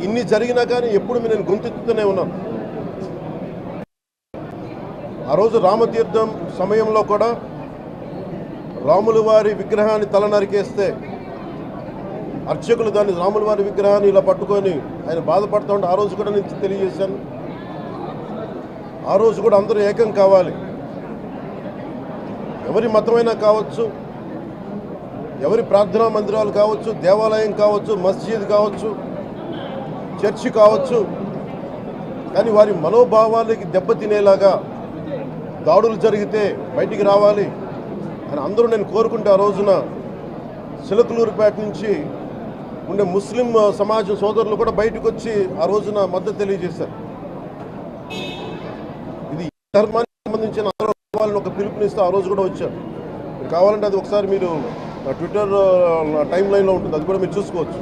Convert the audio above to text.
ఇన్ని జరిగినా కానీ ఎప్పుడు నేను గొంతెత్తుతూనే ఉన్నాను. ఆ రోజు రామతీర్థం సమయంలో కూడా రాముల వారి విగ్రహాన్ని తల నరికేస్తే అర్చకులు దాన్ని రాముల వారి విగ్రహాన్ని ఇలా పట్టుకొని ఆయన బాధపడుతూ ఉంటే ఆ రోజు కూడా నేను తెలియజేశాను. ఆ రోజు కూడా అందరూ ఏకం కావాలి. ఎవరి మతమైనా కావచ్చు, ఎవరి ప్రార్థనా మందిరాలు కావచ్చు, దేవాలయం కావచ్చు, మస్జిద్ కావచ్చు, చర్చి కావచ్చు, కానీ వారి మనోభావాలకి దెబ్బతినేలాగా దాడులు జరిగితే బయటికి రావాలి అని అందరూ నేను కోరుకుంటే ఆ రోజున చిలకలూరుపేట నుంచి ఉండే ముస్లిం సమాజం సోదరులు కూడా బయటకు వచ్చి ఆ రోజున మద్దతు తెలియజేశారు. ఇది ధర్మానికి సంబంధించిన వాళ్ళని ఒక పిలుపునిస్తే ఆ రోజు కూడా వచ్చారు. కావాలంటే అది ఒకసారి మీరు ట్విట్టర్ టైం లైన్లో ఉంటుంది, అది కూడా మీరు చూసుకోవచ్చు.